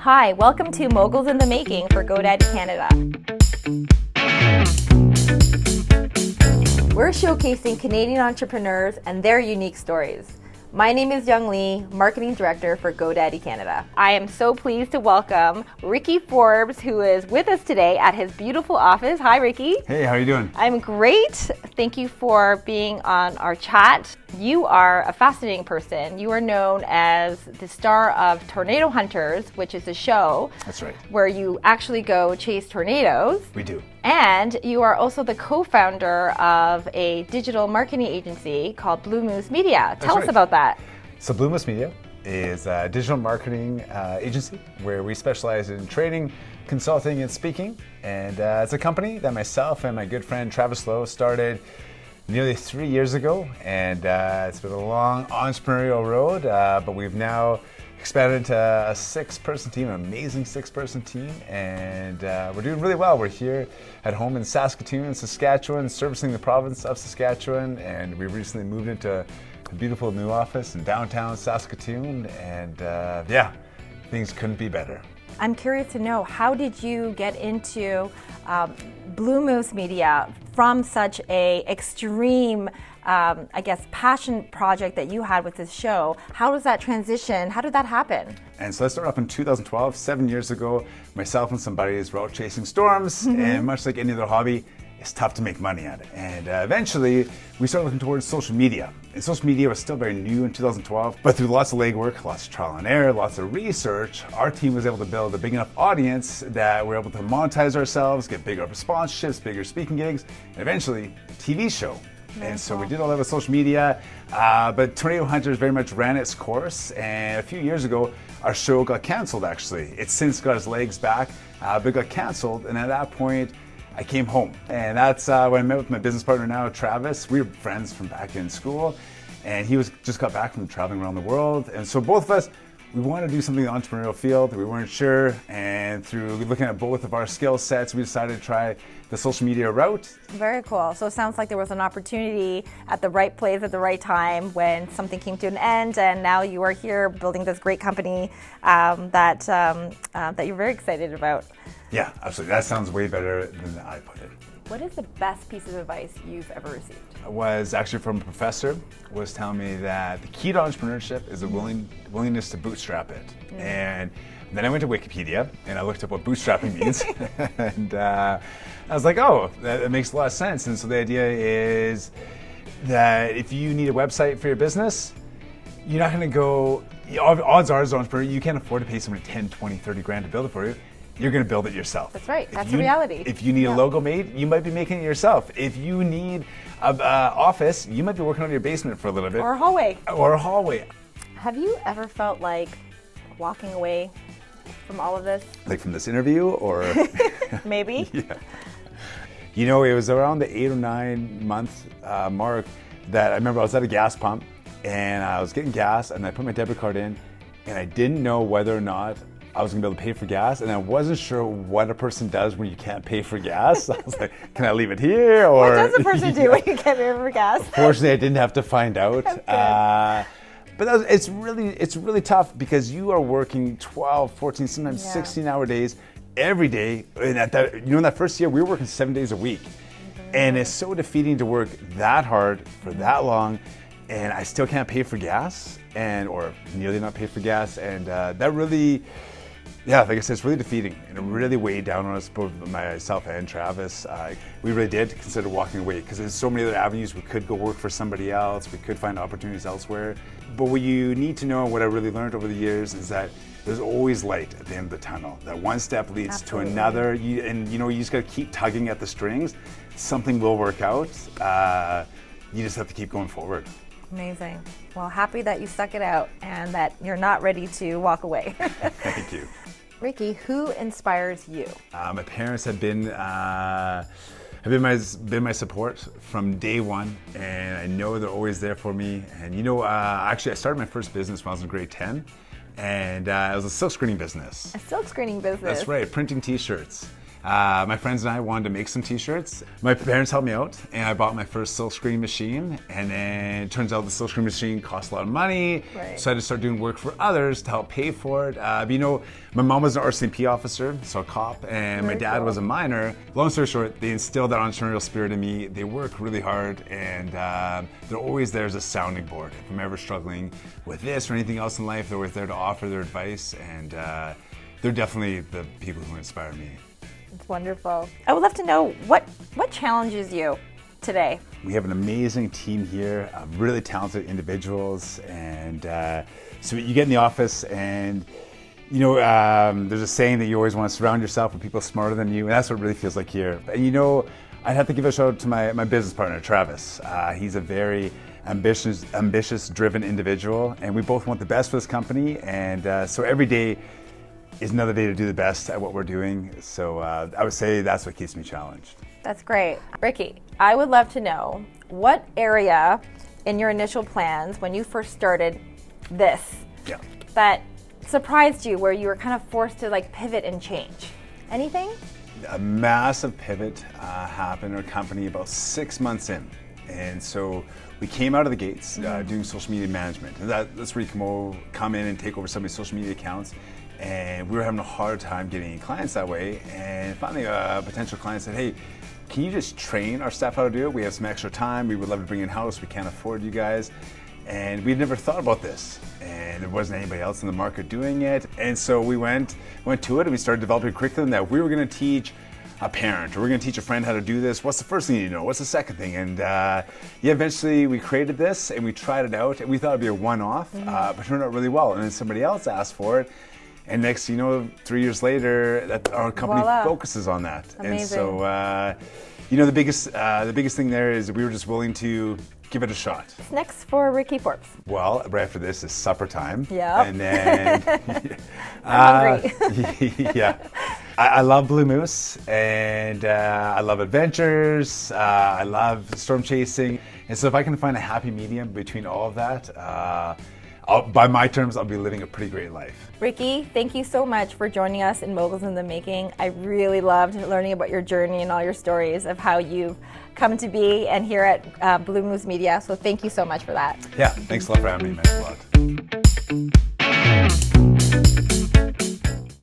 Hi, welcome to Moguls in the Making for GoDaddy Canada. We're showcasing Canadian entrepreneurs and their unique stories. My name is Young Lee, Marketing Director for GoDaddy Canada. I am so pleased to welcome Ricky Forbes, who is with us today at his beautiful office. Hi, Ricky. Hey, how are you doing? I'm great. Thank you for being on our chat. You are a fascinating person. You are known as the star of Tornado Hunters, which is a show. That's right. Where you actually go chase tornadoes. We do. And you are also the co-founder of a digital marketing agency called Blue Moose Media. Tell us about that. So Blue Moose Media is a digital marketing agency where we specialize in training, consulting, and speaking. And it's a company that myself and my good friend Travis Lowe started nearly 3 years ago. And it's been a long entrepreneurial road, but we've now expanded to a 6-person team, an amazing 6-person team, and we're doing really well. We're here at home in Saskatoon, Saskatchewan, servicing the province of Saskatchewan, and we recently moved into a beautiful new office in downtown Saskatoon, and things couldn't be better. I'm curious to know, how did you get into Blue Moose Media from such a extreme passion project that you had with this show? How was that transition? How did that happen? And so that started off in 2012, 7 years ago. Myself and some buddies were out chasing storms, and much like any other hobby, it's tough to make money at it. And eventually, we started looking towards social media. And social media was still very new in 2012, but through lots of legwork, lots of trial and error, lots of research, our team was able to build a big enough audience that we're able to monetize ourselves, get bigger sponsorships, bigger speaking gigs, and eventually, a TV show. And so we did all that with social media, but Tornado Hunters very much ran its course, and a few years ago, our show got canceled actually. It's since got its legs back, but it got canceled, and at that point, I came home. And that's when I met with my business partner now, Travis. We were friends from back in school, and he was just got back from traveling around the world. And so both of us, we wanted to do something in the entrepreneurial field. We weren't sure, and through looking at both of our skill sets, we decided to try the social media route. Very cool. So it sounds like there was an opportunity at the right place at the right time when something came to an end, and now you are here building this great company that you're very excited about. Yeah, absolutely. That sounds way better than I put it. What is the best piece of advice you've ever received? It was actually from a professor, was telling me that the key to entrepreneurship is the willingness to bootstrap it. And then I went to Wikipedia and I looked up what bootstrapping means. And I was like, oh, that makes a lot of sense. And so the idea is that if you need a website for your business, you're not going to go, odds are as an entrepreneur, you can't afford to pay somebody 10, 20, 30 grand to build it for you. You're going to build it yourself. That's right. That's the reality. If you need a logo made, you might be making it yourself. If you need an office, you might be working on your basement for a little bit. Or a hallway. Or a hallway. Have you ever felt like walking away from all of this? Like from this interview, or? Maybe. Yeah. You know, it was around the 8 or 9 month mark that I remember I was at a gas pump and I was getting gas and I put my debit card in and I didn't know whether or not I was gonna be able to pay for gas, and I wasn't sure what a person does when you can't pay for gas. I was like, can I leave it here? Or what does a person do when you can't pay for gas? Fortunately, I didn't have to find out. But it's really tough because you are working 12, 14, sometimes 16-hour days every day. And in that first year, we were working 7 days a week. And it's so defeating to work that hard for that long, and I still can't pay for gas, or nearly not pay for gas. And that really, like I said, it's really defeating, and it really weighed down on us, both myself and Travis. We really did consider walking away because there's so many other avenues. We could go work for somebody else. We could find opportunities elsewhere. But what you need to know, what I really learned over the years, is that there's always light at the end of the tunnel. That one step leads to another, you just got to keep tugging at the strings. Something will work out. You just have to keep going forward. Amazing. Well, happy that you stuck it out and that you're not ready to walk away. Thank you. Ricky, who inspires you? My parents have been my support from day one, and I know they're always there for me. And actually, I started my first business when I was in grade 10, and it was a silk screening business. A silk screening business. That's right, printing T-shirts. My friends and I wanted to make some t-shirts. My parents helped me out, and I bought my first silkscreen machine, and then it turns out the silkscreen machine cost a lot of money, so I had to start doing work for others to help pay for it. But my mom was an RCMP officer, so a cop, and my dad was a miner. Long story short, they instilled that entrepreneurial spirit in me. They work really hard, and they're always there as a sounding board. If I'm ever struggling with this or anything else in life, they're always there to offer their advice, and they're definitely the people who inspire me. It's wonderful. I would love to know what challenges you today. We have an amazing team here, really talented individuals, and so you get in the office and there's a saying that you always want to surround yourself with people smarter than you, and that's what it really feels like here. And I'd have to give a shout out to my business partner, Travis. He's a very ambitious, driven individual, and we both want the best for this company, and so every day is another day to do the best at what we're doing. So I would say that's what keeps me challenged. That's great. Ricky, I would love to know what area in your initial plans when you first started this that surprised you, where you were kind of forced to pivot and change. Anything? A massive pivot happened in our company about 6 months in. And so we came out of the gates doing social media management. And that's where you come in and take over somebody's social media accounts. And we were having a hard time getting clients that way. And finally, a potential client said, "Hey, can you just train our staff how to do it? We have some extra time. We would love to bring in-house. We can't afford you guys." And we'd never thought about this. And there wasn't anybody else in the market doing it. And so we went to it, and we started developing a curriculum that we were going to teach a parent, or we're going to teach a friend how to do this. What's the first thing you need to know? What's the second thing? And eventually we created this, and we tried it out, and we thought it'd be a one-off, but it turned out really well. And then somebody else asked for it. And next, 3 years later, our company focuses on that. Amazing. And so, the biggest thing there is we were just willing to give it a shot. What's next for Ricky Forbes? Well, right after this is supper time. Yeah. And then I'm hungry. Yeah. I love Blue Moose, and I love adventures. I love storm chasing. And so if I can find a happy medium between all of that, by my terms, I'll be living a pretty great life. Ricky, thank you so much for joining us in Moguls in the Making. I really loved learning about your journey and all your stories of how you've come to be and here at Blue Moose Media. So thank you so much for that. Yeah, thanks a lot for having me, man.